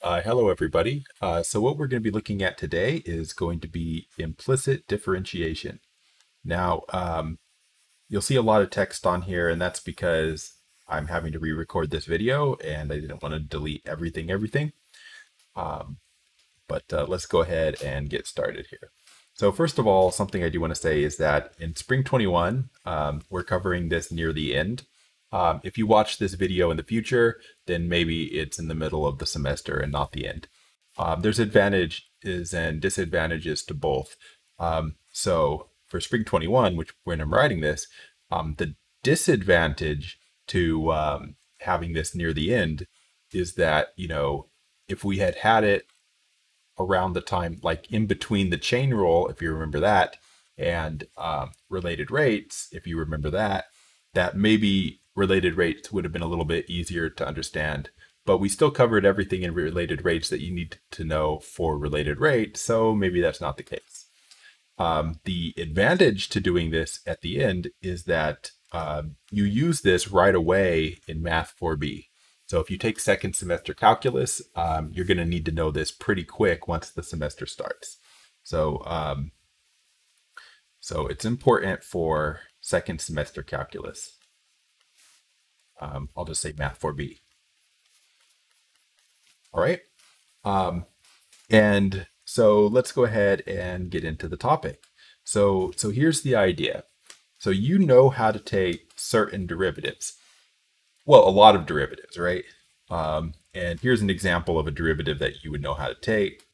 Hello, everybody. So what we're going to be looking at today is going to be implicit differentiation. Now, you'll see a lot of text on here, and that's because I'm having to re-record this video, and I didn't want to delete everything. But let's go ahead and get started here. So first of all, something I do want to say is that in Spring 21, we're covering this near the end. If you watch this video in the future, then maybe it's in the middle of the semester and not the end. There's advantages and disadvantages to both. So for Spring 21, which when I'm writing this, the disadvantage to having this near the end is that, if we had it around the time, like in between the chain rule, if you remember that, and related rates, if you remember that maybe related rates would have been a little bit easier to understand, but we still covered everything in related rates that you need to know for related rates, so maybe that's not the case. The advantage to doing this at the end is that you use this right away in Math 4B. So if you take second semester calculus, you're going to need to know this pretty quick once the semester starts. So it's important for second semester calculus. I'll just say Math 4B. All right. And so let's go ahead and get into the topic. So here's the idea. So you know how to take certain derivatives. Well, a lot of derivatives, right? And here's an example of a derivative that you would know how to take.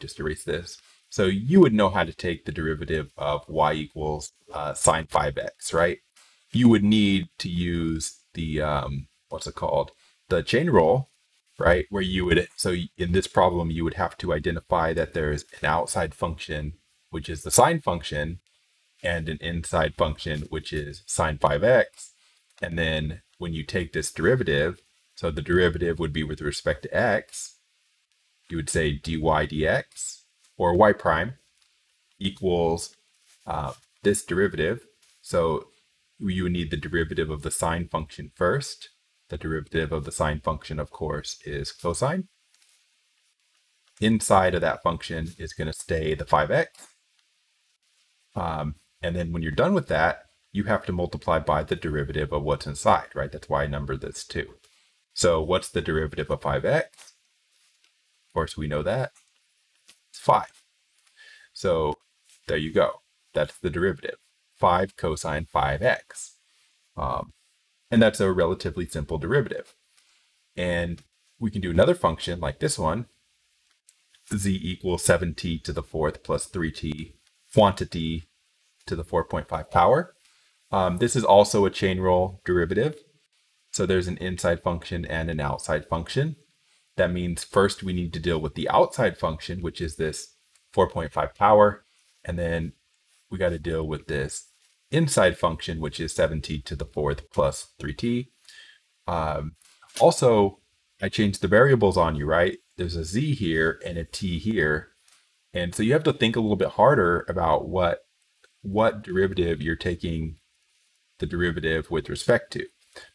Just erase this. So you would know how to take the derivative of y equals sine 5x, right? You would need to use the, the chain rule, right? Where you would, so in this problem, you would have to identify that there's an outside function, which is the sine function, and an inside function, which is sine 5x. And then when you take this derivative, so the derivative would be with respect to x, you would say dy dx, or y prime, equals this derivative. So you would need the derivative of the sine function first. The derivative of the sine function, of course, is cosine. Inside of that function is going to stay the 5x. And then when you're done with that, you have to multiply by the derivative of what's inside, right? That's why I numbered this 2. So what's the derivative of 5x? Of course, we know that. It's 5. So there you go. That's the derivative. 5 cosine 5x. And that's a relatively simple derivative. And we can do another function like this one. Z equals 7t to the 4th plus 3t quantity to the 4.5 power. This is also a chain rule derivative. So there's an inside function and an outside function. That means first we need to deal with the outside function, which is this 4.5 power. And then we got to deal with this inside function, which is 7t to the 4th plus 3t. Also, I changed the variables on you, right? There's a z here and a t here. And so you have to think a little bit harder about what derivative you're taking the derivative with respect to.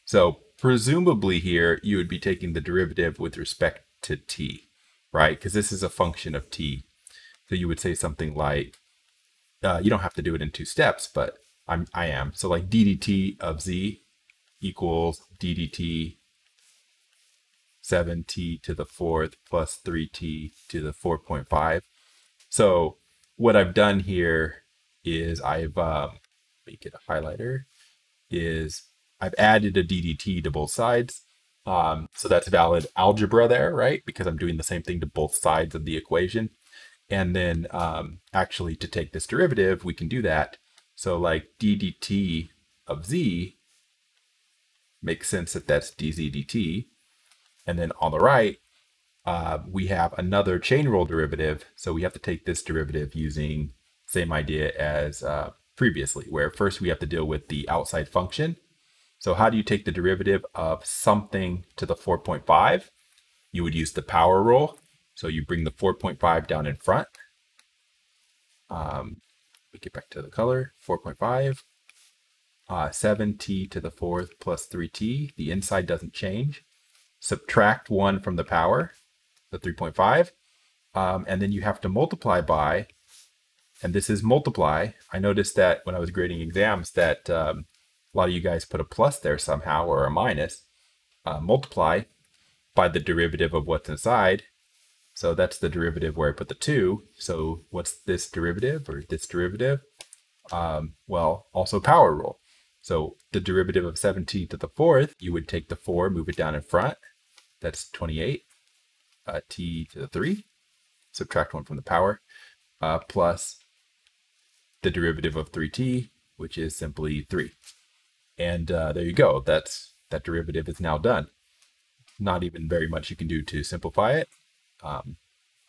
So presumably here, you would be taking the derivative with respect to t, right? Because this is a function of t. So you would say something like, you don't have to do it in 2 steps, but I am. So like ddt of z equals ddt 7t to the 4th plus 3t to the 4.5. So what I've done here is I've, make it a highlighter, is I've added a ddt to both sides. So that's valid algebra there, right? Because I'm doing the same thing to both sides of the equation. And then actually to take this derivative, we can do that. So like ddt of z makes sense that that's dz dt. And then on the right, we have another chain rule derivative. So we have to take this derivative using same idea as previously, where first we have to deal with the outside function. So how do you take the derivative of something to the 4.5? You would use the power rule. So you bring the 4.5 down in front. We get back to the color, 4.5. 7t to the 4th plus 3t. The inside doesn't change. Subtract 1 from the power. the 3.5. And then you have to multiply by, and this is multiply. I noticed that when I was grading exams that a lot of you guys put a plus there somehow or a minus. Multiply by the derivative of what's inside. So that's the derivative where I put the 2. So what's this derivative or this derivative? Well, also power rule. So the derivative of 17 to the 4th, you would take the 4, move it down in front. That's 28. T to the 3. Subtract 1 from the power. Plus the derivative of 3t, which is simply 3. And there you go. That derivative is now done. Not even very much you can do to simplify it.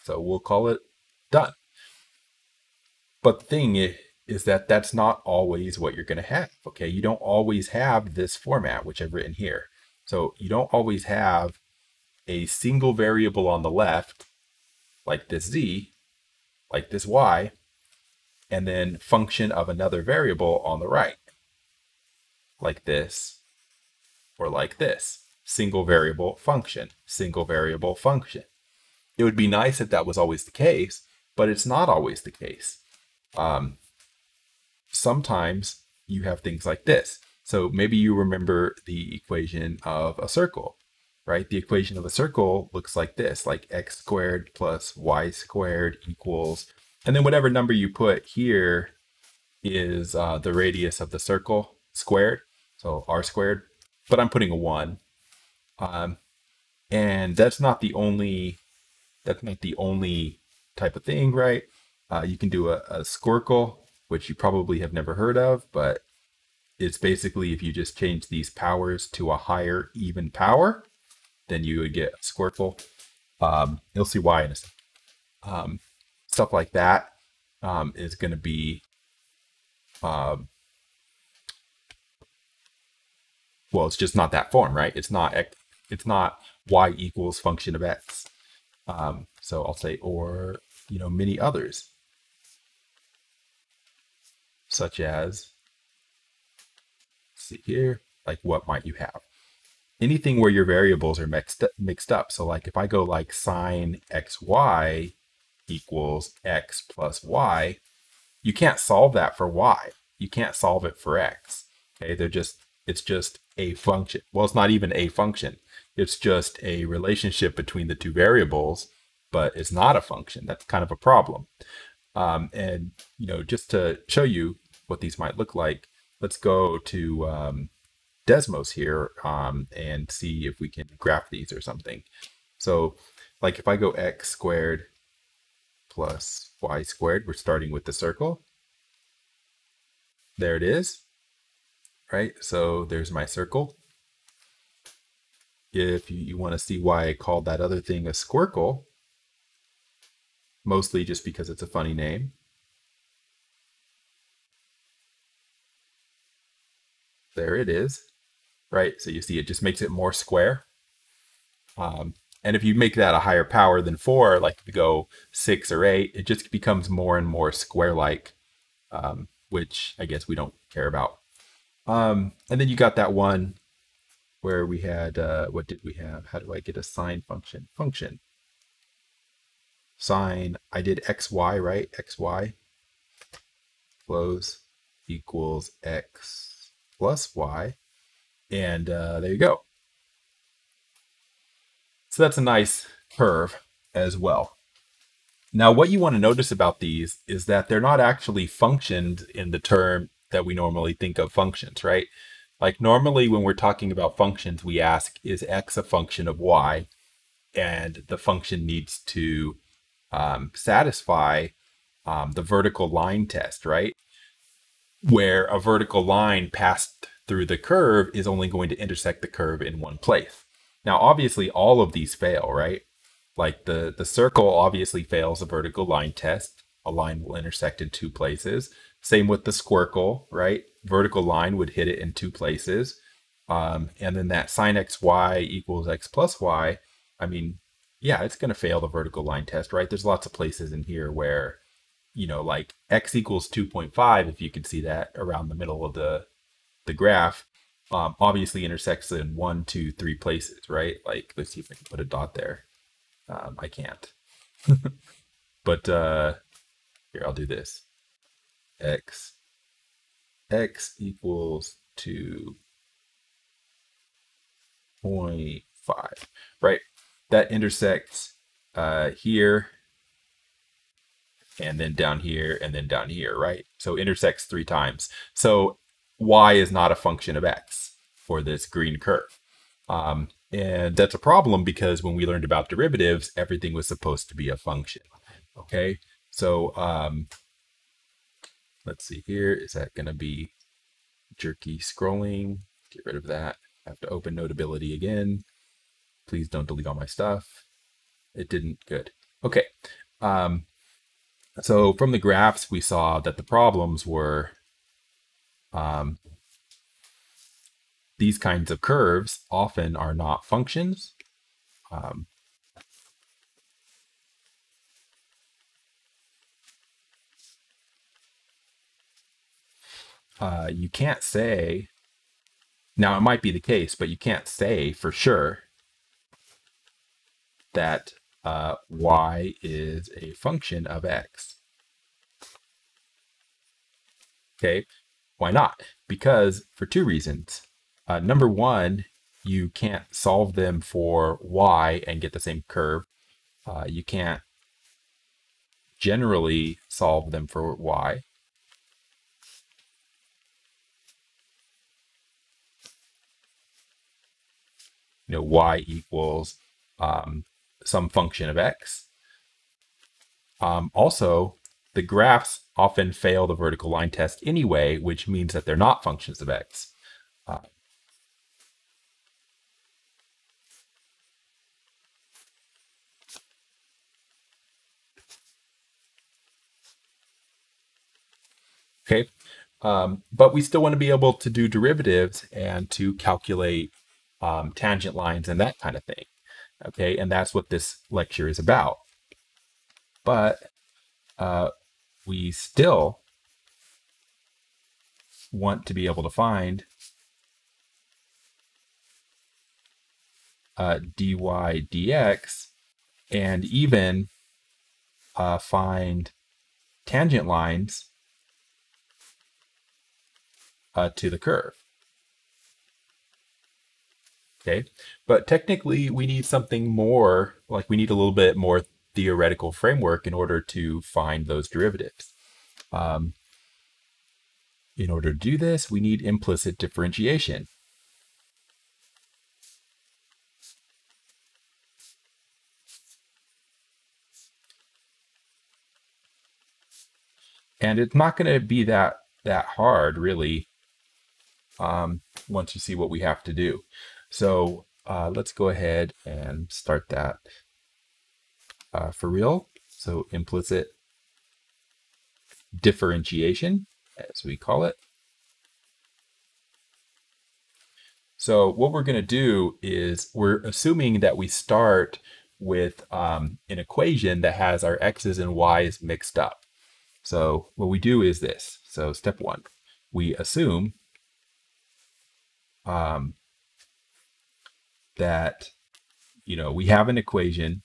So we'll call it done. But the thing is that that's not always what you're going to have. Okay, you don't always have this format, which I've written here. So you don't always have a single variable on the left, like this z, like this y, and then function of another variable on the right, like this, or like this. Single variable function, single variable function. It would be nice if that was always the case, but it's not always the case. Sometimes you have things like this. So maybe you remember the equation of a circle, right? The equation of a circle looks like this, like x squared plus y squared equals, and then whatever number you put here is the radius of the circle squared, so r squared, but I'm putting a 1. And that's not the only type of thing, right? You can do a squircle, which you probably have never heard of, but it's basically if you just change these powers to a higher even power, then you would get a squircle. You'll see why in a second. Stuff like that is going to be, well, it's just not that form, right? It's not y equals function of x. So I'll say, or, many others, such as, let's see here, like what might you have? Anything where your variables are mixed up. So like if I go like sine xy equals x plus y, you can't solve that for y. You can't solve it for x. Okay, it's just a function. Well, it's not even a function. It's just a relationship between the two variables, but it's not a function. That's kind of a problem. And just to show you what these might look like, let's go to Desmos here and see if we can graph these or something. So like if I go x squared plus y squared, we're starting with the circle. There it is, right? So there's my circle. If you want to see why I called that other thing a squircle, mostly just because it's a funny name. There it is, right? So you see it just makes it more square. And if you make that a higher power than 4, like if you go 6 or 8, it just becomes more and more square-like, which I guess we don't care about. And then you got that one where we had, what did we have? How do I get a sine function? Sine, I did xy, right? Xy close equals x plus y. And there you go. So that's a nice curve as well. Now, what you want to notice about these is that they're not actually functions in the term that we normally think of functions, right? Like normally when we're talking about functions, we ask, is x a function of y? And the function needs to satisfy the vertical line test, right? Where a vertical line passed through the curve is only going to intersect the curve in one place. Now, obviously, all of these fail, right? Like the circle obviously fails a vertical line test. A line will intersect in 2 places. Same with the squircle, right? Vertical line would hit it in 2 places. And then that sine xy equals x plus y, I mean, yeah, it's going to fail the vertical line test, right? There's lots of places in here where, like x equals 2.5, if you can see that around the middle of the graph, obviously intersects in 1, 2, 3 places, right? Like, let's see if I can put a dot there. I can't. But here, I'll do this. X equals 2.5, right? That intersects here, and then down here, and then down here, right? So intersects 3 times. So y is not a function of x for this green curve. And that's a problem because when we learned about derivatives, everything was supposed to be a function. Okay, so let's see here. Is that going to be jerky scrolling? Get rid of that. I have to open Notability again. Please don't delete all my stuff. It didn't. Good. Okay. So from the graphs, we saw that the problems were these kinds of curves often are not functions. You can't say, now it might be the case, but you can't say for sure that y is a function of x. Okay, why not? Because for 2 reasons. Number one, you can't solve them for y and get the same curve. You can't generally solve them for y. You know, y equals some function of x. Also, the graphs often fail the vertical line test anyway, which means that they're not functions of x. Okay, but we still want to be able to do derivatives and to calculate tangent lines and that kind of thing. Okay, and that's what this lecture is about. But we still want to be able to find dy dx and even find tangent lines to the curve. Okay, but technically we need something more, like we need a little bit more theoretical framework in order to find those derivatives. In order to do this, we need implicit differentiation. And it's not going to be that hard, really, once you see what we have to do. So let's go ahead and start that for real. So implicit differentiation, as we call it. So what we're going to do is we're assuming that we start with an equation that has our x's and y's mixed up. So what we do is this. So step 1, we assume that, you know, we have an equation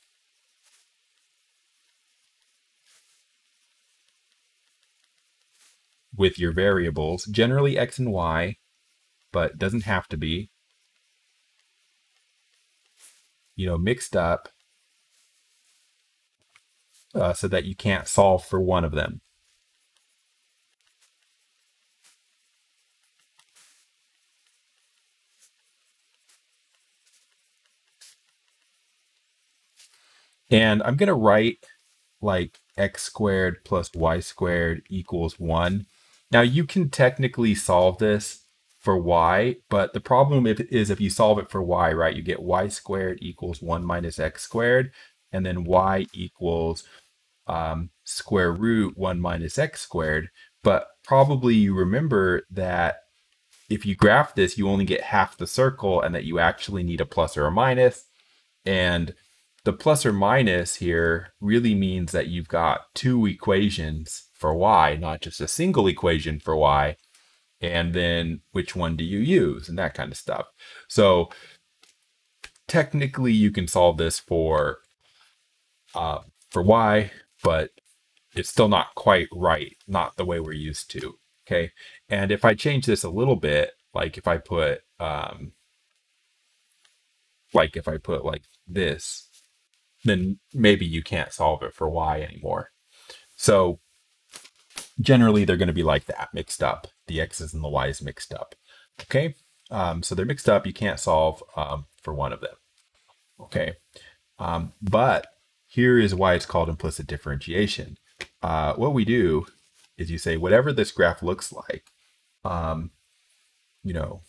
with your variables, generally x and y, but doesn't have to be, you know, mixed up so that you can't solve for one of them. And I'm going to write like x squared plus y squared equals 1. Now you can technically solve this for y, but the problem is if you solve it for y, right, you get y squared equals 1 minus x squared, and then y equals square root 1 minus x squared. But probably you remember that if you graph this, you only get half the circle and that you actually need a plus or a minus. And the plus or minus here really means that you've got 2 equations for y, not just a single equation for y. And then which one do you use and that kind of stuff. So technically you can solve this for for y, but it's still not quite right, not the way we're used to. Okay, and if I change this a little bit, like if I put like this, then maybe you can't solve it for y anymore. So generally they're going to be like that, mixed up. The x's and the y's mixed up. Okay, so they're mixed up. You can't solve for one of them. Okay, but here is why it's called implicit differentiation. What we do is you say whatever this graph looks like, you know,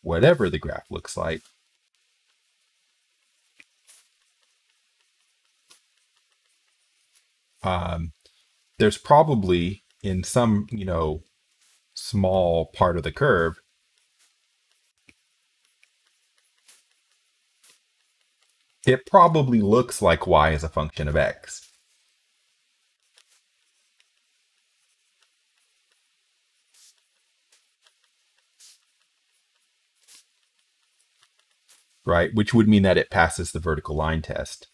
whatever the graph looks like, there's probably in some, small part of the curve, it probably looks like y is a function of x. Right? Which would mean that it passes the vertical line test.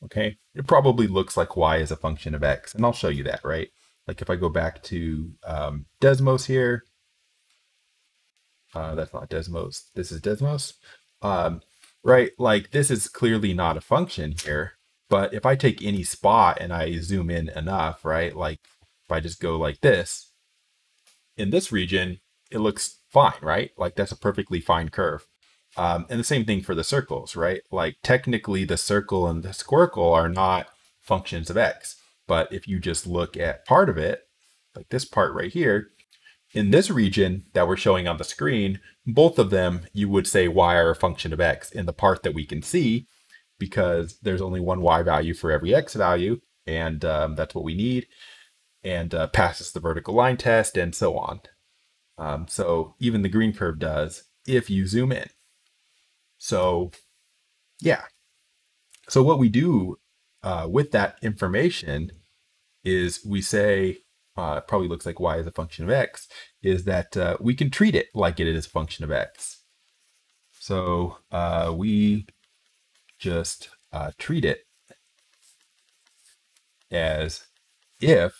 Okay, it probably looks like y is a function of x, and I'll show you that, right? Like if I go back to Desmos here, that's not Desmos, this is Desmos, right? Like this is clearly not a function here, but if I take any spot and I zoom in enough, right? Like if I just go like this, in this region, it looks fine, right? Like that's a perfectly fine curve. And the same thing for the circles, right? Like technically the circle and the squircle are not functions of x. But if you just look at part of it, like this part right here, in this region that we're showing on the screen, both of them, you would say y are a function of x in the part that we can see, because there's only one y value for every x value, and that's what we need, and passes the vertical line test, and so on. So even the green curve does if you zoom in. So yeah, so what we do with that information is we say, it probably looks like y is a function of x, is that we can treat it like it is a function of x. So we just treat it as if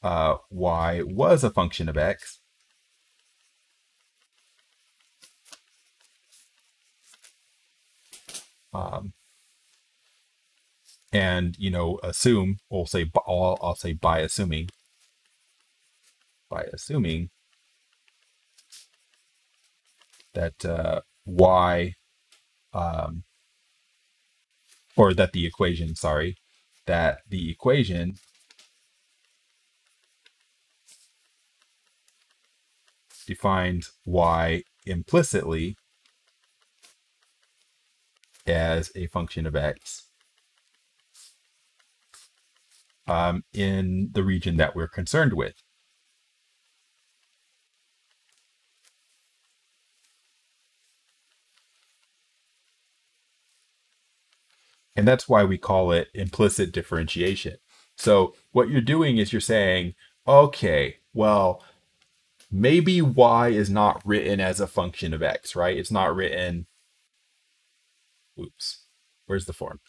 y was a function of x, and assume, we'll say, I'll say by assuming that y, or that the equation, sorry, that the equation defines y implicitly as a function of x in the region that we're concerned with. And that's why we call it implicit differentiation. So what you're doing is you're saying, okay, well, maybe y is not written as a function of x, right? It's not written, oops, where's the form?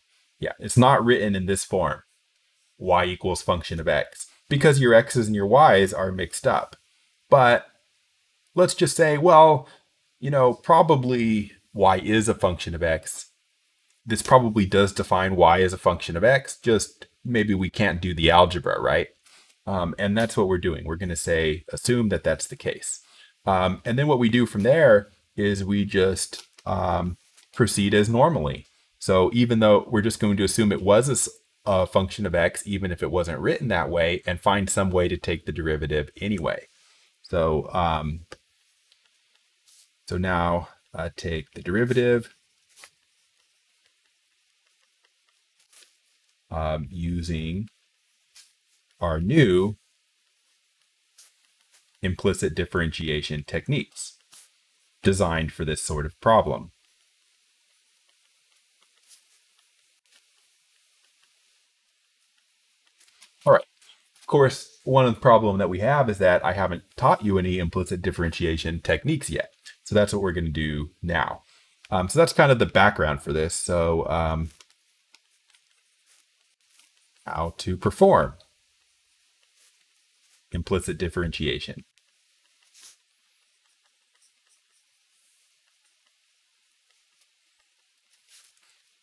Yeah, it's not written in this form, y equals function of x, because your x's and your y's are mixed up. But let's just say, well, probably y is a function of x. This probably does define y as a function of x, just maybe we can't do the algebra, right? And that's what we're doing. We're going to say, assume that that's the case. And then what we do from there is we just proceed as normally. So even though we're just going to assume it was a function of x, even if it wasn't written that way, and find some way to take the derivative anyway. So, so now take the derivative using our new implicit differentiation techniques designed for this sort of problem. All right. Of course, one of the problem that we have is that I haven't taught you any implicit differentiation techniques yet. So that's what we're going to do now. So that's kind of the background for this. So how to perform implicit differentiation.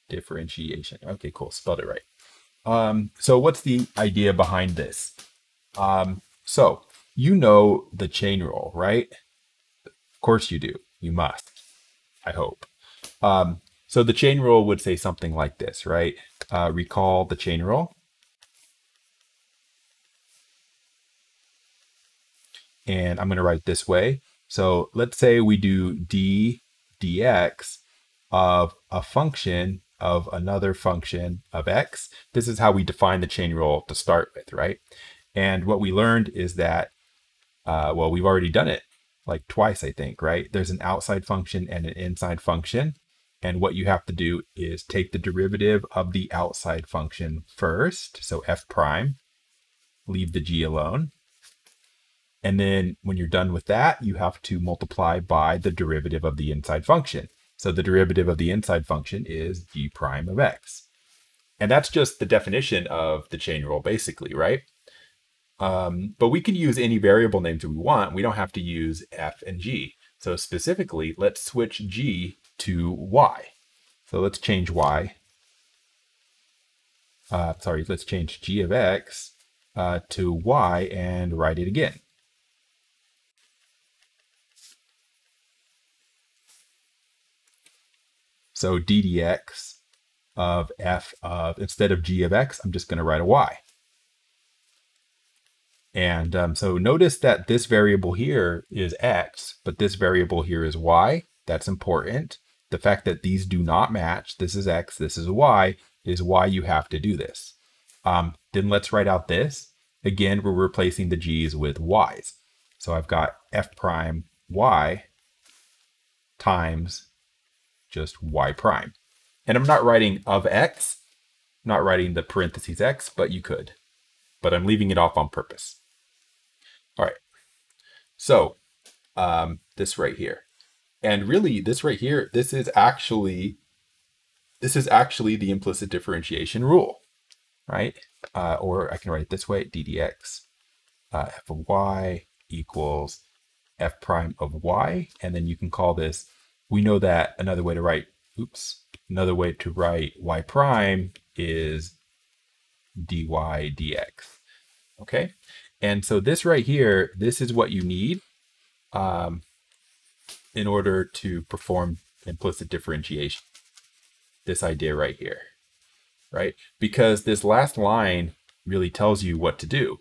Differentiation. Okay, cool. Spelled it right. So what's the idea behind this? So you know the chain rule, right? Of course you do. You must. I hope. So the chain rule would say something like this, right? Recall the chain rule. And I'm going to write it this way. So let's say we do dx of a function of another function of x. This is how we define the chain rule to start with, right? And what we learned is that, well, we've already done it like twice, I think, right? There's an outside function and an inside function. And what you have to do is take the derivative of the outside function first. So f prime, leave the g alone. And then when you're done with that, you have to multiply by the derivative of the inside function. So the derivative of the inside function is g prime of x. And that's just the definition of the chain rule, basically, right? But we can use any variable names we want. We don't have to use f and g. So specifically, let's switch g to y. So let's change y. Let's change g of x to y and write it again. So ddx of f of, instead of g of x, I'm just going to write a y. And so notice that this variable here is x, but this variable here is y. That's important. The fact that these do not match, this is x, this is y, is why you have to do this. Then let's write out this. Again, we're replacing the g's with y's. So I've got f prime y times just y prime. And I'm not writing of x, I'm not writing the parentheses x, but you could. But I'm leaving it off on purpose. All right, so this right here. And really this right here, this is actually the implicit differentiation rule, right? Or I can write it this way, ddx f of y equals f prime of y. And then you can call this, we know that another way to write y prime is dy dx, okay? And so this right here, this is what you need in order to perform implicit differentiation. This idea right here, right? Because this last line really tells you what to do.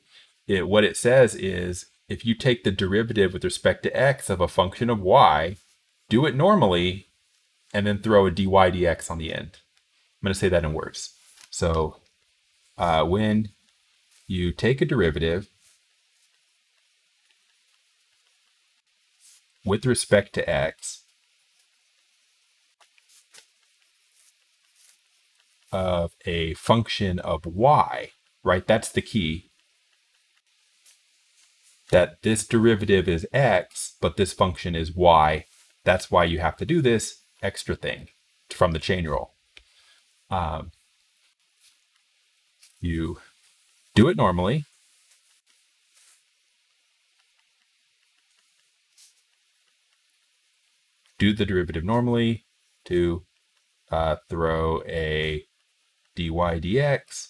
What it says is, if you take the derivative with respect to x of a function of y, do it normally, and then throw a dy dx on the end. I'm going to say that in words. So when you take a derivative with respect to x of a function of y, right? That's the key. That this derivative is x, but this function is y. That's why you have to do this extra thing from the chain rule. You do it normally. Do the derivative normally to throw a dy dx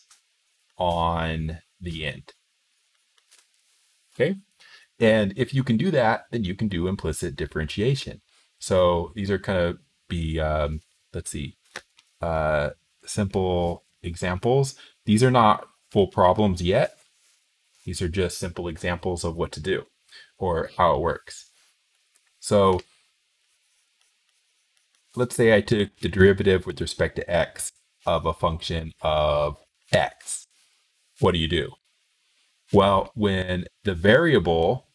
on the end. Okay, and if you can do that, then you can do implicit differentiation. So these are kind of simple examples. These are not full problems yet. These are just simple examples of what to do or how it works. So let's say I took the derivative with respect to x of a function of x. What do? Well, when the variable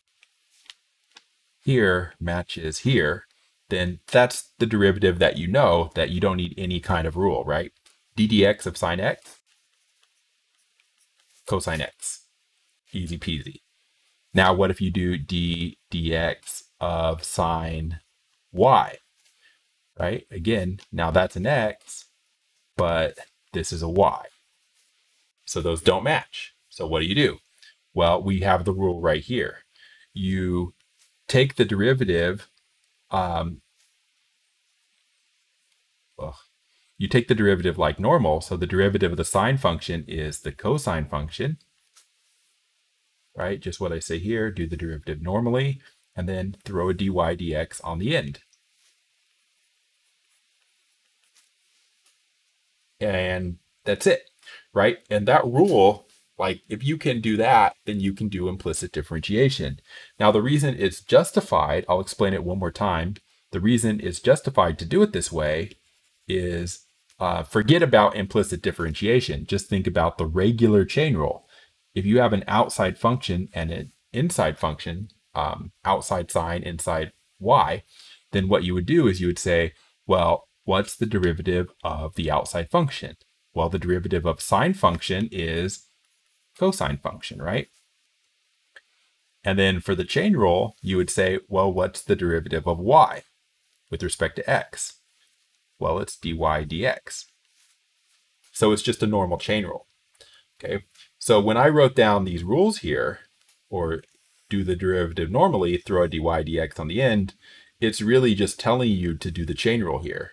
here matches here, then that's the derivative that you know, that you don't need any kind of rule, right? ddx of sine x, cosine x. Easy peasy. Now, what if you do dx of sine y, right? Again, now that's an x, but this is a y. So those don't match. So what do? Well, we have the rule right here. You take the derivative, you take the derivative like normal. So the derivative of the sine function is the cosine function, right? Just what I say here, do the derivative normally, and then throw a dy dx on the end. And that's it, right? And that rule, like if you can do that, then you can do implicit differentiation. Now, the reason it's justified, I'll explain it one more time. The reason it's justified to do it this way is forget about implicit differentiation. Just think about the regular chain rule. If you have an outside function and an inside function, outside sine, inside y, then what you would do is you would say, well, what's the derivative of the outside function? Well, the derivative of sine function is cosine function, right? And then for the chain rule, you would say, well, what's the derivative of y with respect to x? Well, it's dy dx. So it's just a normal chain rule. Okay, so when I wrote down these rules here, or do the derivative normally, throw a dy dx on the end, it's really just telling you to do the chain rule here,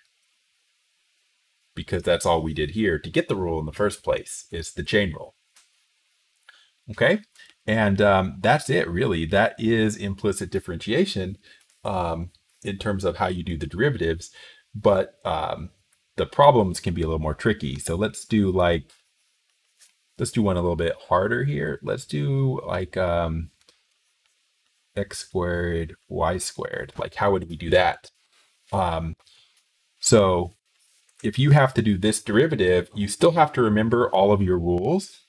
because that's all we did here to get the rule in the first place, is the chain rule. Okay, and that's it really. That is implicit differentiation in terms of how you do the derivatives, but the problems can be a little more tricky. So let's do one a little bit harder here. Let's do like x squared, y squared. Like, how would we do that? So if you have to do this derivative, you still have to remember all of your rules.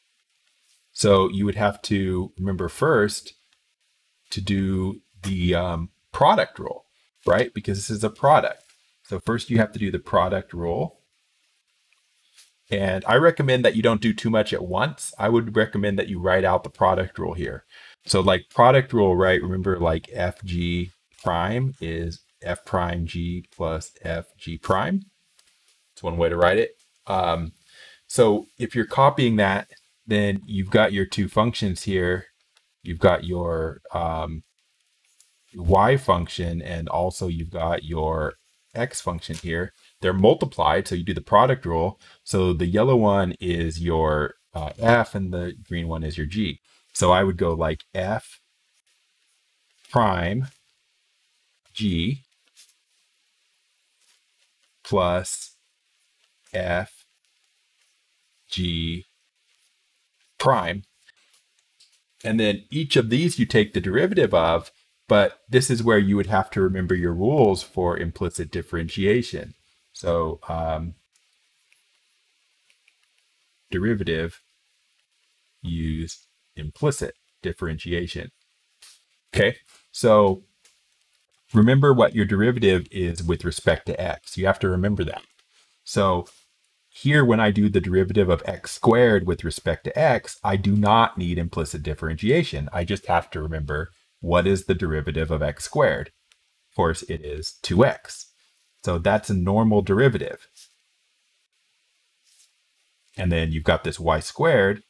So you would have to remember first to do the product rule, right? Because this is a product. So first you have to do the product rule. And I recommend that you don't do too much at once. I would recommend that you write out the product rule here. So like product rule, right? Remember, like fg prime is f prime g plus fg prime. It's one way to write it. So if you're copying that, then you've got your two functions here. You've got your y function, and also you've got your x function here. They're multiplied, so you do the product rule. So the yellow one is your f, and the green one is your g. So I would go like f prime g plus f g prime. And then each of these you take the derivative of, but this is where you would have to remember your rules for implicit differentiation. So derivative, use implicit differentiation. Okay, so remember what your derivative is with respect to x. You have to remember that. So here, when I do the derivative of x squared with respect to x, I do not need implicit differentiation. I just have to remember, what is the derivative of x squared? Of course, it is 2x. So that's a normal derivative. And then you've got this y squared,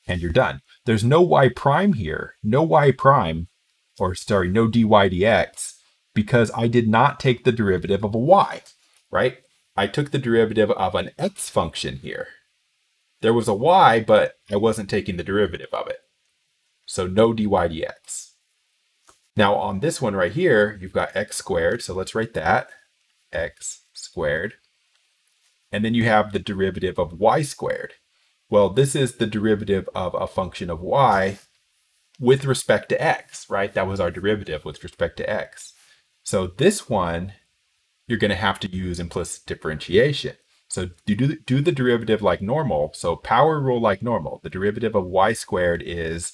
and you're done. There's no y prime here, no y prime, or sorry, no dy dx, because I did not take the derivative of a y, right? I took the derivative of an x function here. There was a y, but I wasn't taking the derivative of it. So no dy dx. Now on this one right here, you've got x squared. So let's write that, x squared. And then you have the derivative of y squared. Well, this is the derivative of a function of y with respect to x, right? That was our derivative with respect to x. So this one, you're going to have to use implicit differentiation. So do the derivative like normal. So power rule like normal. The derivative of y squared is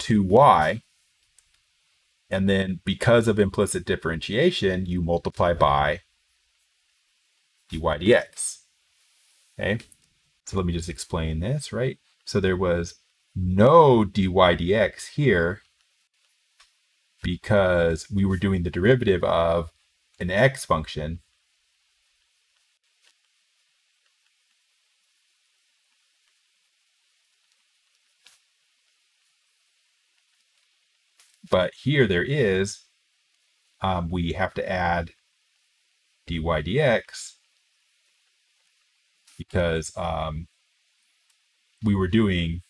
2y. And then because of implicit differentiation, you multiply by dy dx. Okay, so let me just explain this, right? So there was no dy dx here because we were doing the derivative of an x function. But here there is, we have to add dy dx because we were doing,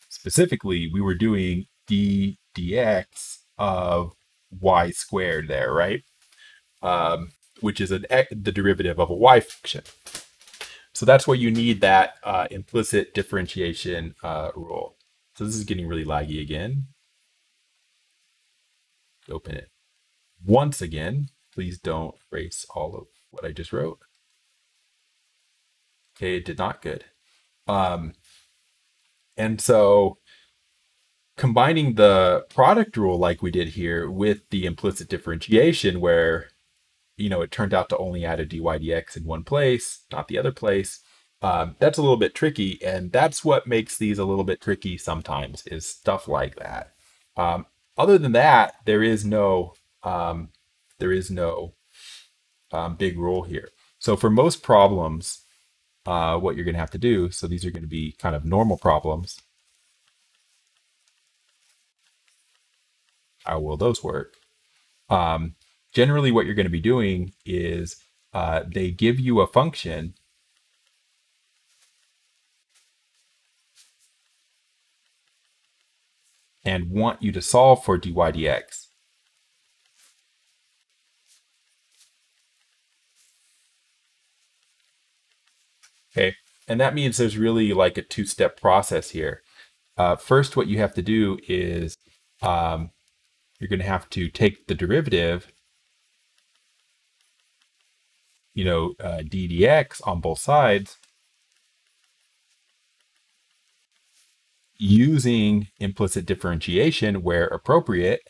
specifically, we were doing d dx of y squared there, right? Which is the derivative of a y function. So that's why you need that implicit differentiation rule. So this is getting really laggy again. Open it once again. Please don't erase all of what I just wrote. Okay, it did not. Good. And so combining the product rule like we did here with the implicit differentiation where, you know, it turned out to only add a dy dx in one place, not the other place, that's a little bit tricky. And that's what makes these a little bit tricky sometimes, is stuff like that. Other than that, there is no big rule here. So for most problems, what you're going to have to do, so these are going to be kind of normal problems. How will those work? Generally, what you're going to be doing is they give you a function and want you to solve for dy dx. Okay, and that means there's really like a two-step process here. First, what you have to do is you're going to have to take the derivative, you know, d dx on both sides using implicit differentiation where appropriate.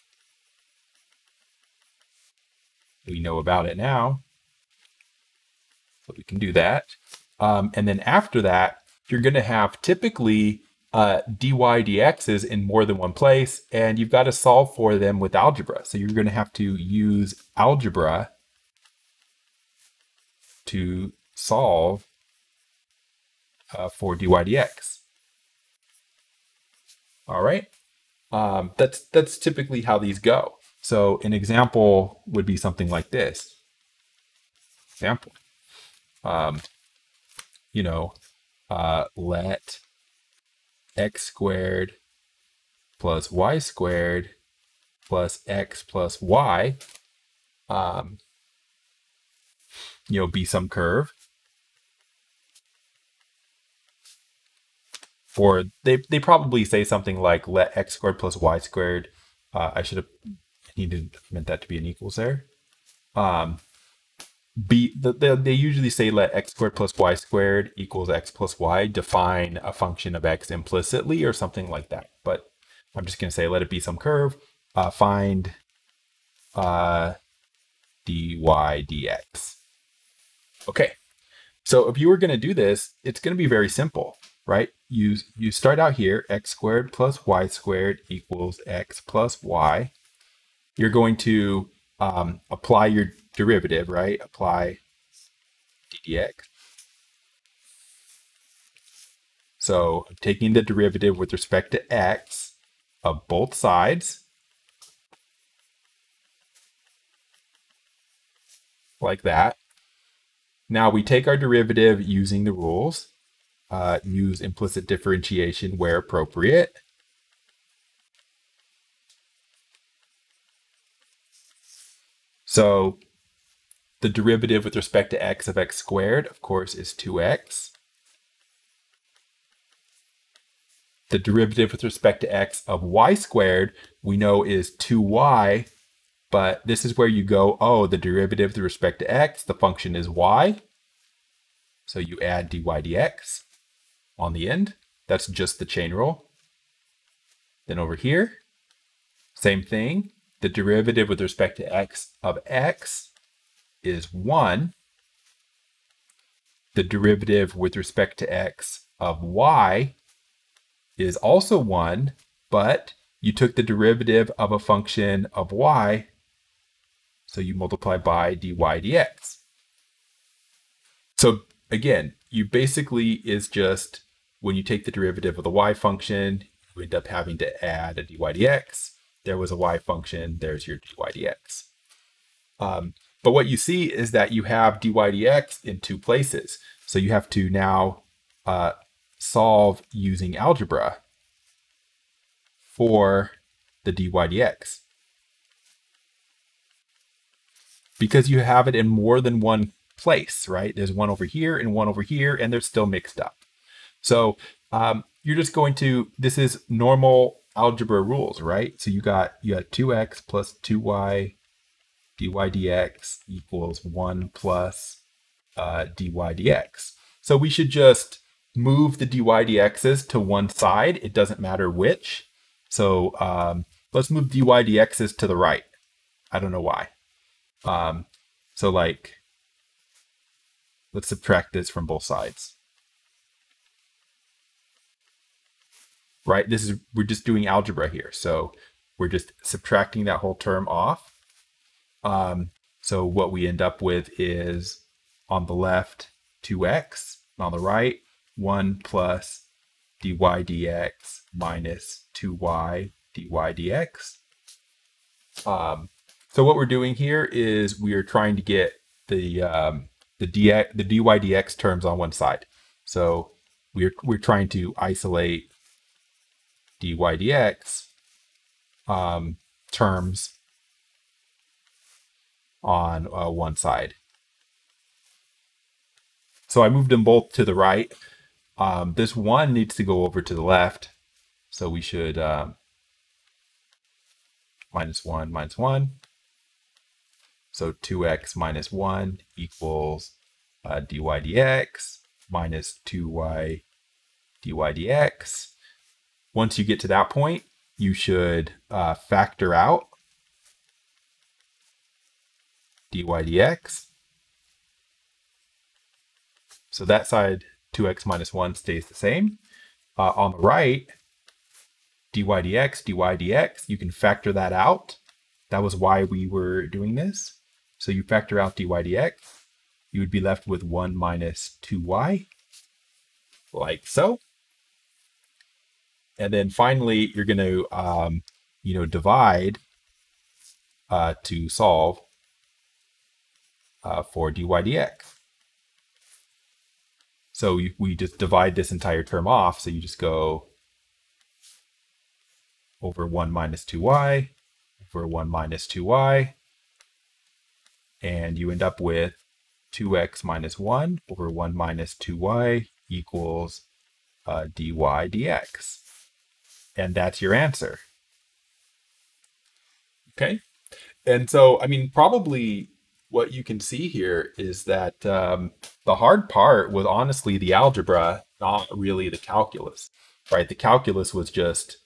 We know about it now, so we can do that. And then after that, you're going to have typically dy dx's in more than one place, and you've got to solve for them with algebra. So you're going to have to use algebra to solve for dy dx. All right, that's typically how these go. So an example would be something like this. Example, you know, let x squared plus y squared plus x plus y, you know, be some curve. Or they probably say something like let x squared plus y squared. I should have meant that to be an equals there. They usually say let x squared plus y squared equals x plus y, define a function of x implicitly or something like that. But I'm just going to say let it be some curve, find dy dx. Okay, so if you were going to do this, it's going to be very simple, right? You start out here, x squared plus y squared equals x plus y. You're going to apply your derivative, right? Apply dx. So I'm taking the derivative with respect to x of both sides, like that. Now we take our derivative using the rules, use implicit differentiation where appropriate. So the derivative with respect to x of x squared, of course, is 2x. The derivative with respect to x of y squared, we know is 2y, but this is where you go, oh, the derivative with respect to x, the function is y. So you add dy dx on the end. That's just the chain rule. Then over here, same thing. The derivative with respect to x of x is 1. The derivative with respect to x of y is also 1, but you took the derivative of a function of y, so you multiply by dy dx. So again, you basically is just, when you take the derivative of the y function, you end up having to add a dy dx. There was a y function, there's your dy dx. But what you see is that you have dy dx in two places. So you have to now solve using algebra for the dy dx, because you have it in more than one place, right? There's one over here and one over here, and they're still mixed up. So you're just going to, this is normal algebra rules, right? So you got 2x plus 2y dy dx equals 1 plus dy dx. So we should just move the dy dx's to one side. It doesn't matter which. So let's move dy dx's to the right. I don't know why. So like, let's subtract this from both sides. Right? We're just doing algebra here. So we're just subtracting that whole term off. So what we end up with is, on the left, 2x, and on the right, 1 plus dy dx minus 2y dy dx. So what we're doing here is we are trying to get the dy dx terms on one side. So we're trying to isolate dy dx terms on one side. So I moved them both to the right. This one needs to go over to the left. So we should minus 1, minus 1. So 2x minus 1 equals dy dx minus 2y dy dx. Once you get to that point, you should factor out dy dx. So that side, 2x minus 1, stays the same. On the right, dy dx, you can factor that out. That was why we were doing this. So you factor out dy dx, you would be left with 1 minus 2y, like so. And then finally, you're going to, divide to solve for dy dx. So we just divide this entire term off. So you just go over 1 minus 2y, over 1 minus 2y, and you end up with 2x minus 1 over 1 minus 2y equals dy dx. And that's your answer. Okay. And so, I mean, probably what you can see here is that the hard part was honestly the algebra, not really the calculus, right? The calculus was just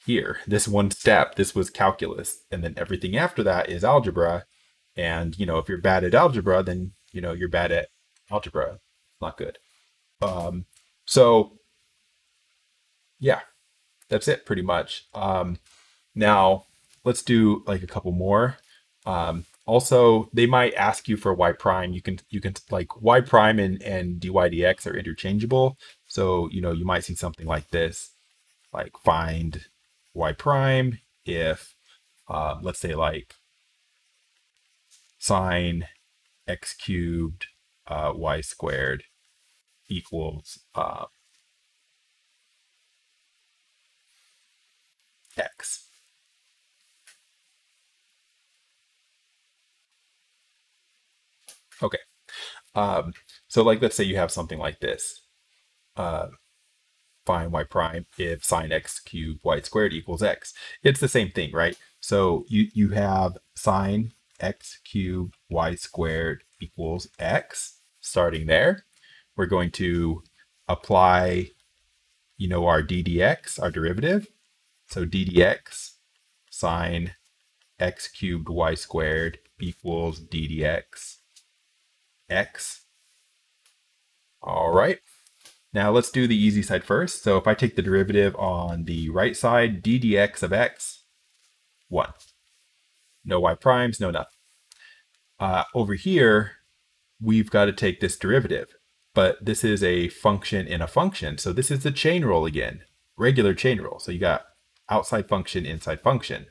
here, this one step, this was calculus. And then everything after that is algebra. And, if you're bad at algebra, then, you're bad at algebra. It's not good. So yeah, that's it pretty much. Now let's do like a couple more. Also, they might ask you for y prime. You can like y prime and dy dx are interchangeable. So, you might see something like this, like find y prime if, let's say like sine x cubed y squared equals x. Okay. So like, let's say you have something like this. Find y prime if sine x cubed y squared equals x. It's the same thing, right? So you have sine x cubed y squared equals x. Starting there, we're going to apply, our d dx, our derivative. So d dx sine x cubed y squared equals d dx x. All right. Now let's do the easy side first. So if I take the derivative on the right side, d dx of x, 1. No y primes, no nothing. Over here, we've got to take this derivative, but this is a function in a function. So this is the chain rule again, regular chain rule. So you got outside function, inside function.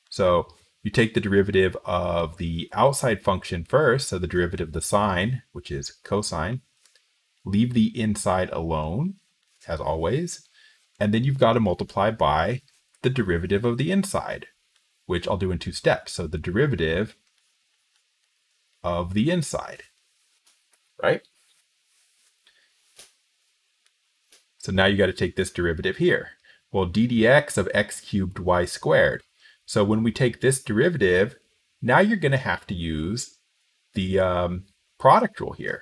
So you take the derivative of the outside function first, so the derivative of the sine, which is cosine, leave the inside alone, as always, and then you've got to multiply by the derivative of the inside, which I'll do in 2 steps. So the derivative of the inside, right? So now you got to take this derivative here. Well, d dx of x cubed y squared. So when we take this derivative, now you're going to have to use the product rule here.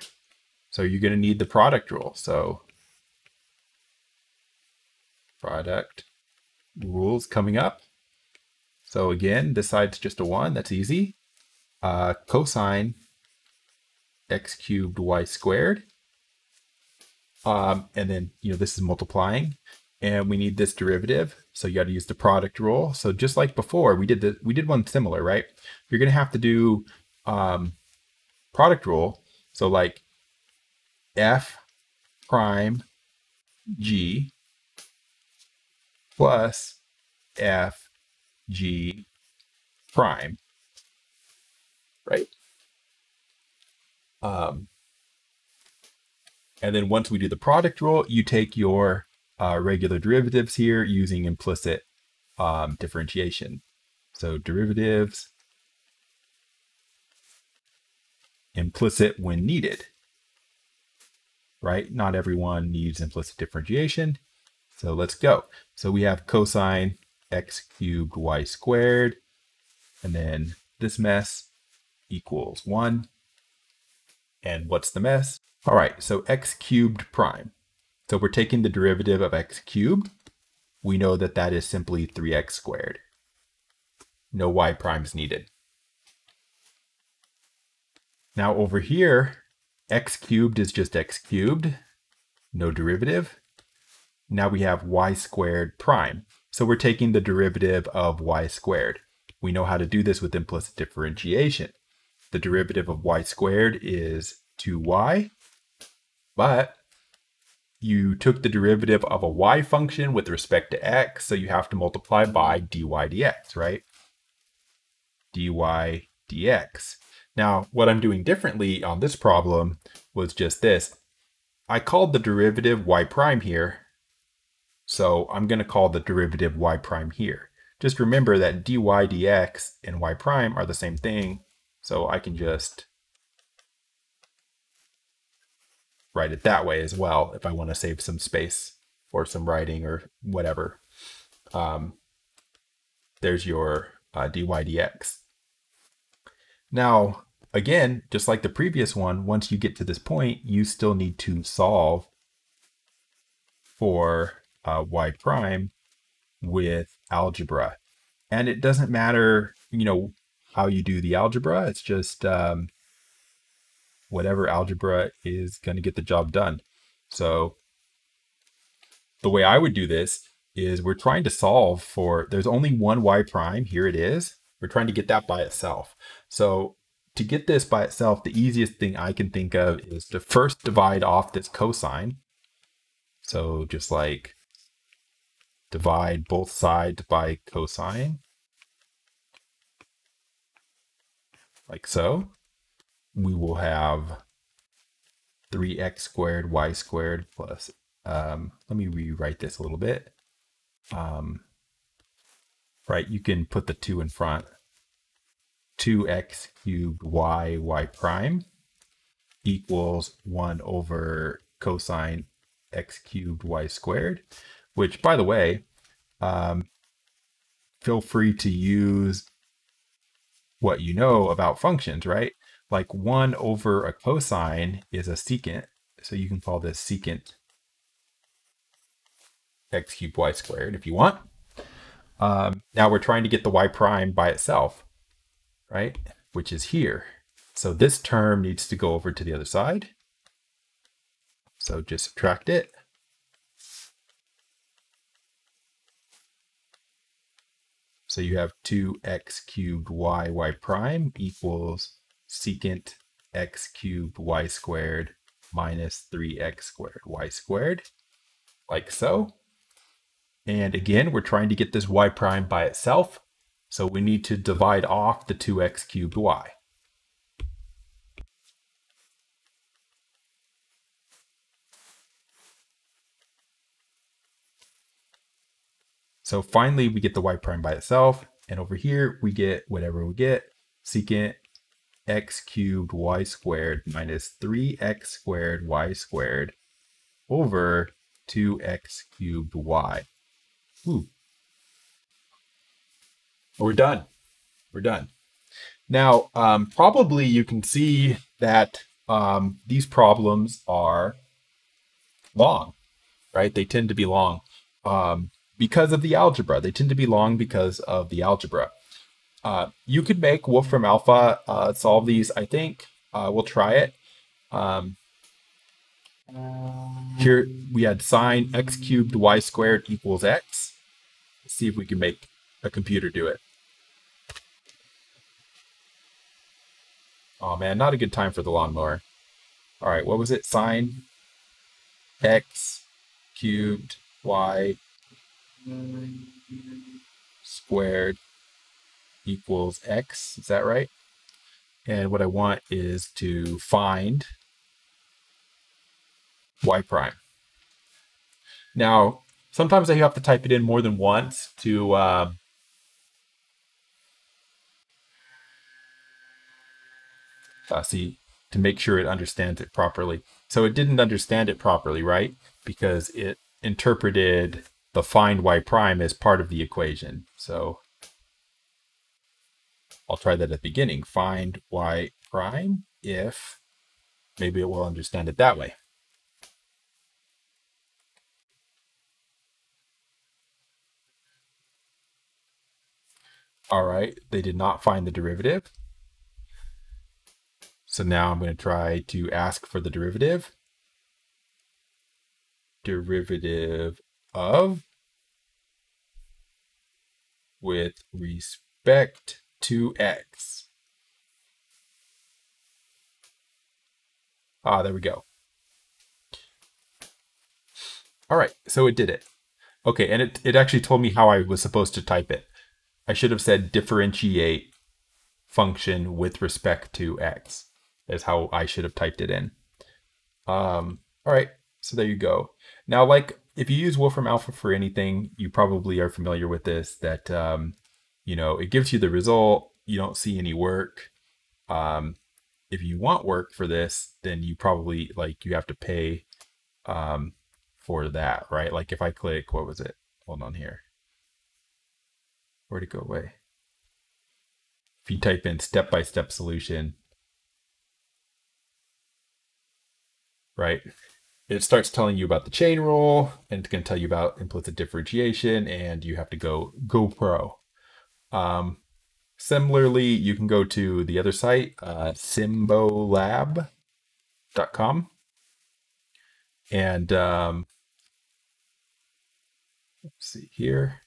So you're going to need the product rule. So product rules coming up. So again, this side's just a 1. That's easy. Cosine x cubed y squared. And then, this is multiplying. And we need this derivative. So you got to use the product rule. So just like before, we did one similar, right? You're going to have to do product rule. So like f prime g plus f g prime, right? And then once we do the product rule, you take your regular derivatives here using implicit differentiation. So derivatives, implicit when needed, right? Not everyone needs implicit differentiation. So let's go. So we have cosine x cubed y squared, and then this mess equals 1. And what's the mess? All right, so x cubed prime. So we're taking the derivative of x cubed. We know that that is simply 3x squared. No y primes needed. Now over here, x cubed is just x cubed, no derivative. Now we have y squared prime. So we're taking the derivative of y squared. We know how to do this with implicit differentiation. The derivative of y squared is 2y, but you took the derivative of a y function with respect to x, so you have to multiply by dy dx, right? dy dx. Now, what I'm doing differently on this problem was just this. I called the derivative y prime here, so I'm going to call the derivative y prime here. Just remember that dy dx and y prime are the same thing, so I can just write it that way as well if I want to save some space for some writing or whatever. There's your dy dx. Now, again, just like the previous one, once you get to this point, you still need to solve for y prime with algebra. And it doesn't matter, how you do the algebra. It's just whatever algebra is going to get the job done. So the way I would do this is we're trying to solve for, there's only one y prime. Here it is. We're trying to get that by itself. So to get this by itself, the easiest thing I can think of is to first divide off this cosine. So just like divide both sides by cosine, like so. We will have 3x squared y squared plus, let me rewrite this a little bit. Right, you can put the 2 in front. 2x cubed y prime equals 1 over cosine x cubed y squared, which, by the way, feel free to use what you know about functions, right? Like 1 over a cosine is a secant, so you can call this secant x cubed y squared if you want. Now we're trying to get the y prime by itself, right? Which is here. So this term needs to go over to the other side. So just subtract it. So you have 2x cubed y prime equals secant x cubed y squared minus 3x squared y squared, like so. And again, we're trying to get this y prime by itself. So we need to divide off the 2x cubed y. So finally, we get the y prime by itself. And over here, we get whatever we get, secant x cubed y squared minus 3x squared y squared over 2x cubed y. Ooh. We're done. We're done. Now, probably you can see that these problems are long, right? They tend to be long because of the algebra. They tend to be long because of the algebra. You could make Wolfram Alpha solve these, I think. We'll try it. Here we had sine x cubed y squared equals x. Let's see if we can make a computer do it. Oh man, not a good time for the lawnmower. All right, what was it? Sine x cubed y squared equals x. Is that right? And what I want is to find y prime. Now, sometimes I have to type it in more than once to to make sure it understands it properly. So it didn't understand it properly, right? Because it interpreted the find y prime as part of the equation. So I'll try that at the beginning. Find y prime if, maybe it will understand it that way. All right, they did not find the derivative. So now I'm going to try to ask for the derivative. Derivative of with respect to x. Ah, there we go. All right, so it did it. Okay, and it actually told me how I was supposed to type it. I should have said differentiate function with respect to x. Is how I should have typed it in. All right, so there you go. Now, like if you use Wolfram Alpha for anything, you probably are familiar with this, that, you know, it gives you the result. You don't see any work. If you want work for this, then you probably, like, you have to pay for that, right? Like if I click, what was it? Hold on here. Where'd it go away? If you type in step-by-step solution, right? It starts telling you about the chain rule, and it's going to tell you about implicit differentiation, and you have to go pro. Similarly, you can go to the other site, symbolab.com, and let's see here.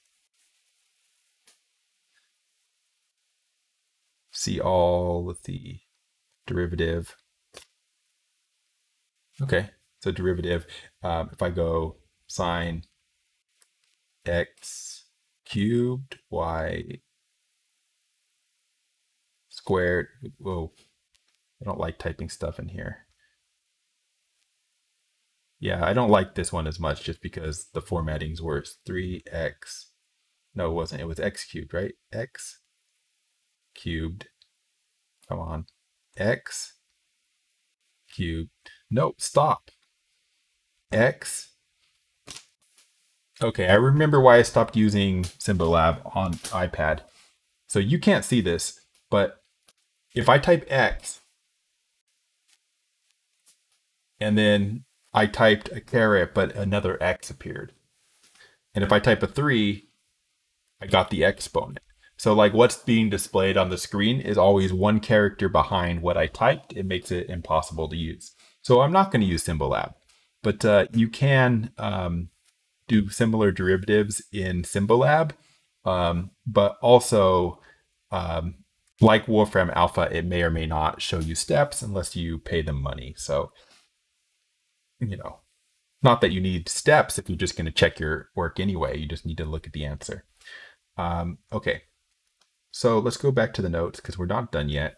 See all with the derivative. Okay, so derivative, if I go sine x cubed y squared, whoa, I don't like typing stuff in here. Yeah, I don't like this one as much just because the formatting's worse. 3x, no, it wasn't, it was x cubed, right? X cubed, come on, x cubed. Nope, stop. X. Okay, I remember why I stopped using Symbolab on iPad. So you can't see this, but if I type X, and then I typed a caret, but another X appeared. And if I type a 3, I got the exponent. So like what's being displayed on the screen is always one character behind what I typed. It makes it impossible to use. So I'm not going to use Symbolab. But you can do similar derivatives in Symbolab, but also like Wolfram Alpha, it may or may not show you steps unless you pay them money. So, not that you need steps if you're just going to check your work anyway. You just need to look at the answer. Okay, so let's go back to the notes because we're not done yet.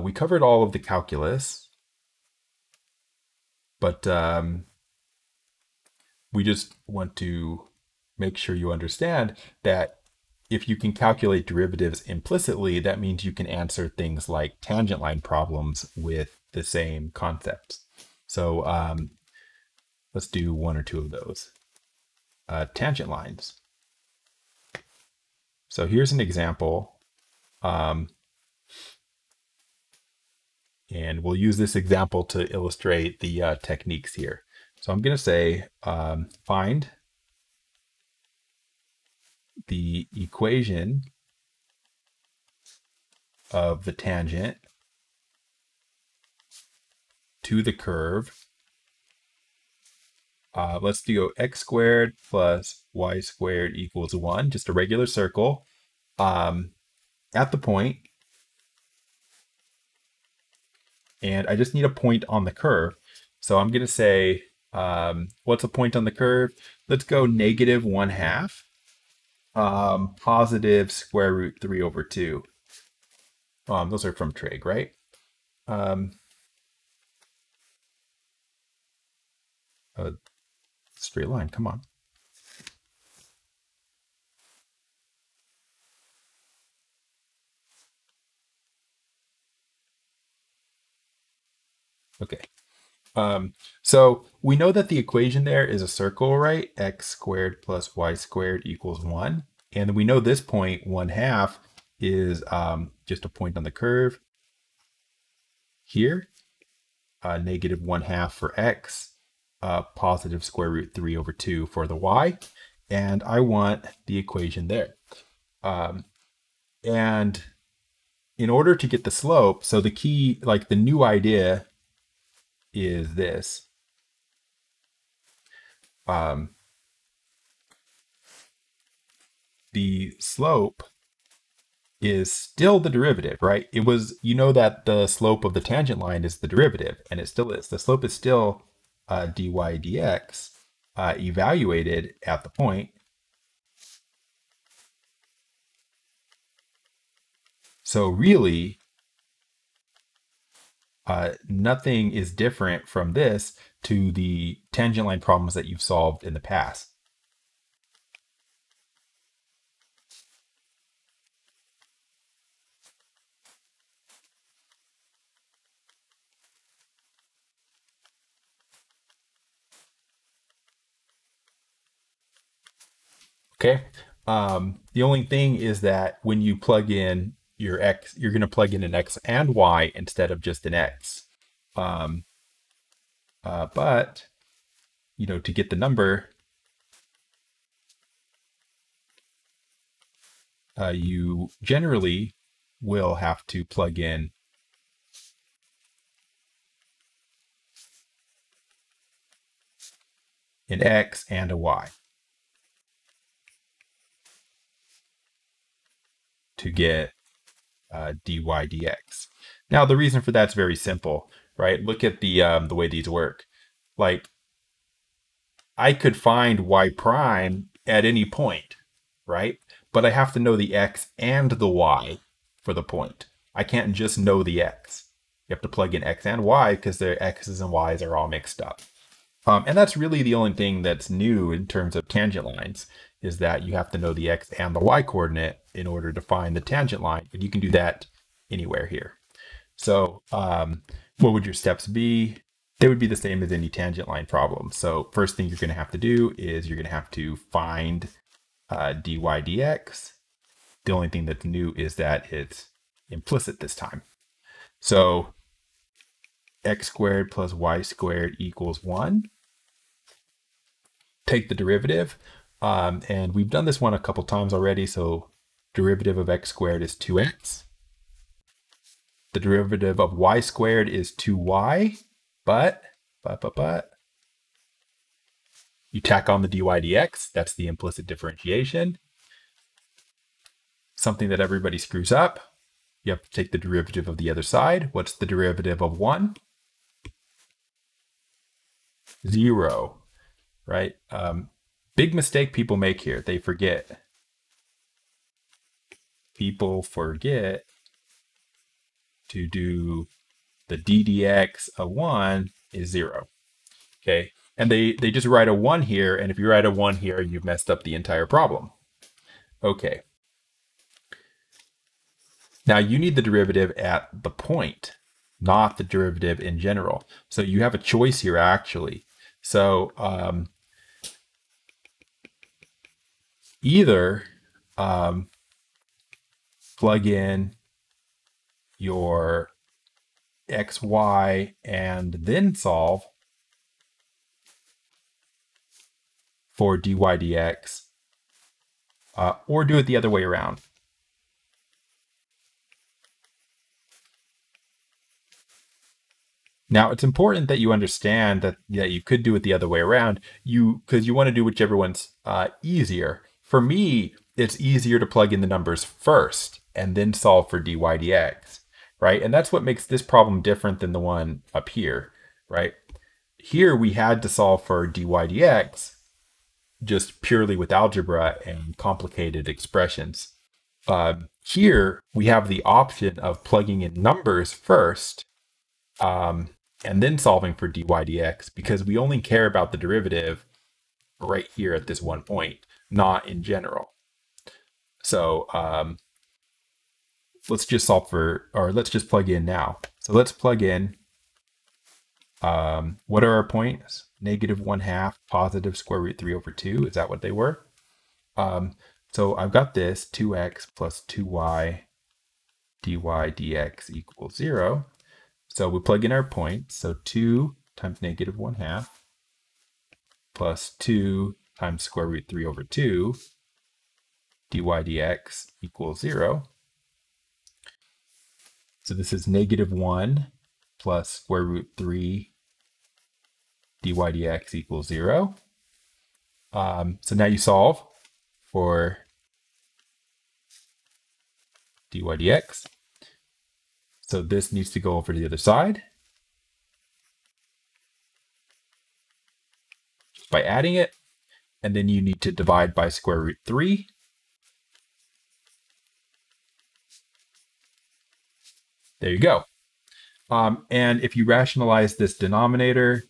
We covered all of the calculus, but we just want to make sure you understand that if you can calculate derivatives implicitly, that means you can answer things like tangent line problems with the same concepts. So let's do one or two of those. Tangent lines. So here's an example. And we'll use this example to illustrate the techniques here. So I'm going to say find the equation of the tangent to the curve. Let's do x squared plus y squared equals 1, just a regular circle at the point. And I just need a point on the curve. So I'm going to say, what's a point on the curve? Let's go -1/2. Positive square root 3 over 2. Those are from trig, right? Straight line, come on. Okay. So we know that the equation there is a circle, right? X squared plus y squared equals 1. And we know this point, 1/2, is just a point on the curve here. -1/2 for x, positive square root 3 over 2 for the y. And I want the equation there. And in order to get the slope, so the key, like the new idea is this. The slope is still the derivative, right? It was, you know that the slope of the tangent line is the derivative, and it still is. The slope is still dy dx evaluated at the point. So really, nothing is different from this to the tangent line problems that you've solved in the past. Okay. The only thing is that when you plug in your x, you're going to plug in an x and y instead of just an x. But, to get the number, you generally will have to plug in an x and a y to get dy dx. Now the reason for that's very simple, right? Look at the way these work. Like, I could find y prime at any point, right? But I have to know the x and the y for the point. I can't just know the x. You have to plug in x and y because their x's and y's are all mixed up. And that's really the only thing that's new in terms of tangent lines, is that you have to know the x and the y coordinate in order to find the tangent line. And you can do that anywhere here. So what would your steps be? They would be the same as any tangent line problem. So first thing you're going to have to do is you're going to have to find dy dx. The only thing that's new is that it's implicit this time. So x squared plus y squared equals 1. Take the derivative. And we've done this one a couple times already. So derivative of x squared is 2x. The derivative of y squared is 2y. But You tack on the dy dx, that's the implicit differentiation. Something that everybody screws up. You have to take the derivative of the other side. What's the derivative of 1? 0, right? Big mistake people make here. They forget. People forget to do the ddx of 1 is 0. Okay, and they just write a 1 here, and if you write a 1 here, you've messed up the entire problem. Okay. Now you need the derivative at the point, not the derivative in general. So you have a choice here, actually. So either plug in your xy and then solve for dy dx, or do it the other way around. Now, it's important that you understand that you could do it the other way around, because you want to do whichever one's easier. For me, it's easier to plug in the numbers first and then solve for dy dx, right? And that's what makes this problem different than the one up here, right? Here, we had to solve for dy dx just purely with algebra and complicated expressions. Here, we have the option of plugging in numbers first, and then solving for dy dx, because we only care about the derivative right here at this one point, not in general. So let's just solve for, or let's just plug in now. So let's plug in, what are our points? -1/2, positive square root 3 over 2. Is that what they were? So I've got this 2x plus 2y dy dx equals 0. So we plug in our points. So 2 times -1/2 plus 2 times square root 3 over 2 dy dx equals 0. So this is -1 plus square root 3 dy dx equals 0. So now you solve for dy dx. So this needs to go over to the other side just by adding it. And then you need to divide by square root 3. There you go. And if you rationalize this denominator,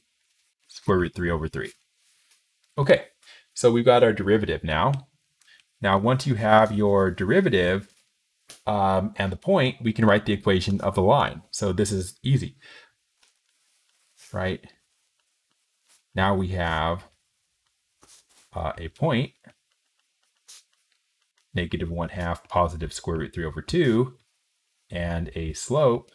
square root 3 over 3. Okay, so we've got our derivative now. Now, once you have your derivative and the point, we can write the equation of the line. So this is easy, right? Now we have a point, -1/2 positive square root 3 over 2, and a slope,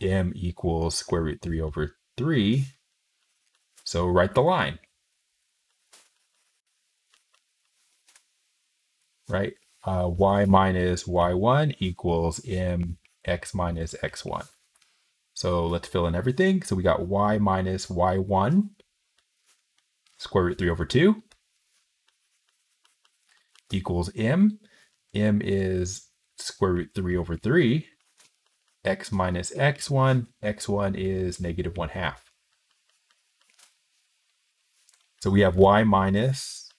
m equals square root 3 over 3. So write the line, right? Y minus y1 equals mx minus x1. So let's fill in everything. So we got y minus y1 square root 3 over 2 equals m. M is square root 3 over 3. X minus x1. X1 is -1/2. So we have y minus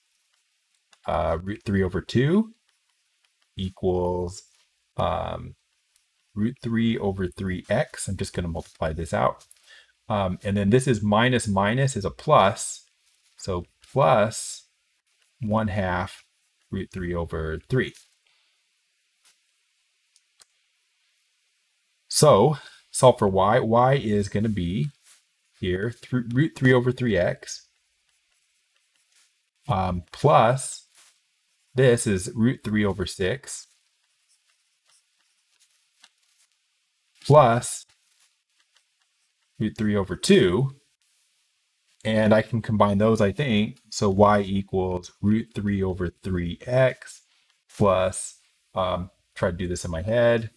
root 3 over 2 equals root 3 over 3x. I'm just going to multiply this out. And then this is minus minus is a plus. So plus 1/2 root 3 over 3. So solve for y. Y is going to be here root 3 over 3x plus this is root 3 over 6 plus root 3 over 2. And I can combine those, I think. So y equals root 3 over 3x plus, try to do this in my head.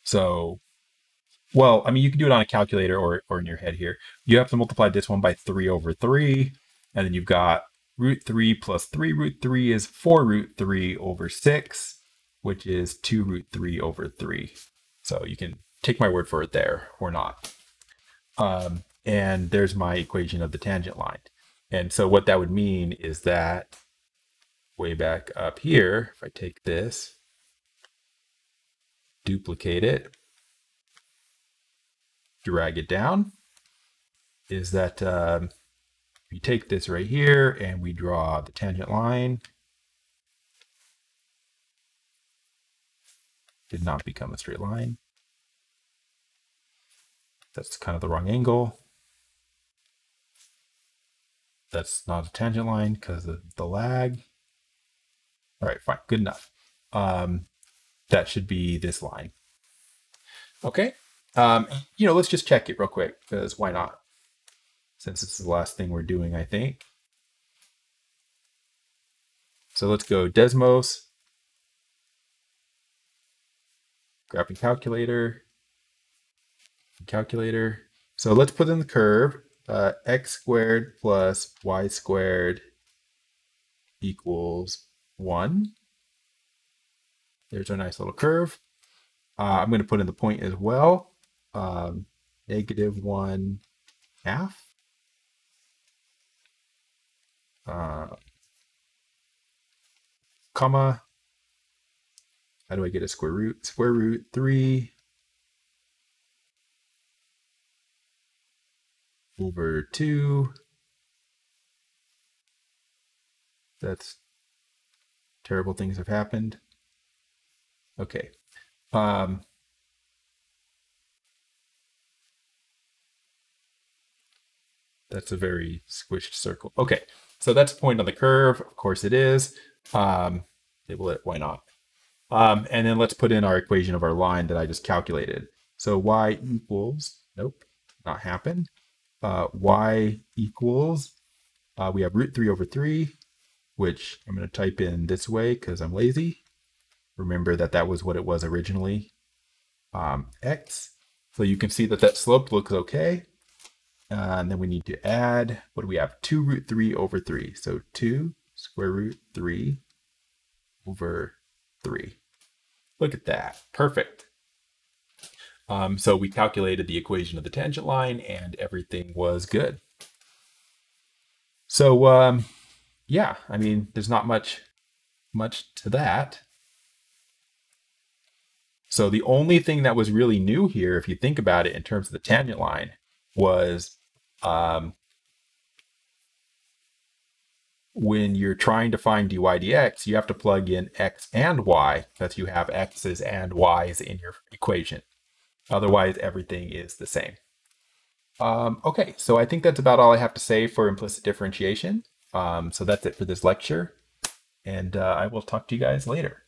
So Well, I mean, you can do it on a calculator or in your head here. You have to multiply this one by 3 over 3, and then you've got root 3 plus 3 root 3 is 4 root 3 over 6, which is 2 root 3 over 3. So you can take my word for it there or not. And there's my equation of the tangent line. And so what that would mean is that way back up here, if I take this, duplicate it, drag it down, is that we take this right here and we draw the tangent line. Did not become a straight line. That's kind of the wrong angle. That's not a tangent line because of the lag. All right, fine, good enough. That should be this line. Okay, let's just check it real quick because why not? Since it's the last thing we're doing, I think. So let's go Desmos, graphing calculator. So let's put in the curve, x squared plus y squared equals 1. There's our nice little curve. I'm going to put in the point as well, negative 1/2. Comma. How do I get a square root? Square root 3 over 2. That's terrible things have happened. Okay. That's a very squished circle. Okay, so that's a point on the curve. Of course it is. Label it, why not? And then let's put in our equation of our line that I just calculated. So y equals, nope, not happen. Y equals, we have root 3 over 3, which I'm going to type in this way because I'm lazy. Remember that was what it was originally, x. So you can see that slope looks okay. And then we need to add, what do we have? 2 root 3 over 3. So 2 square root 3 over 3. Look at that. Perfect. So we calculated the equation of the tangent line and everything was good. So yeah, I mean, there's not much to that. So the only thing that was really new here, if you think about it in terms of the tangent line, was when you're trying to find dy dx, you have to plug in x and y because you have x's and y's in your equation. Otherwise, everything is the same. Okay, so I think that's about all I have to say for implicit differentiation. So that's it for this lecture, and I will talk to you guys later.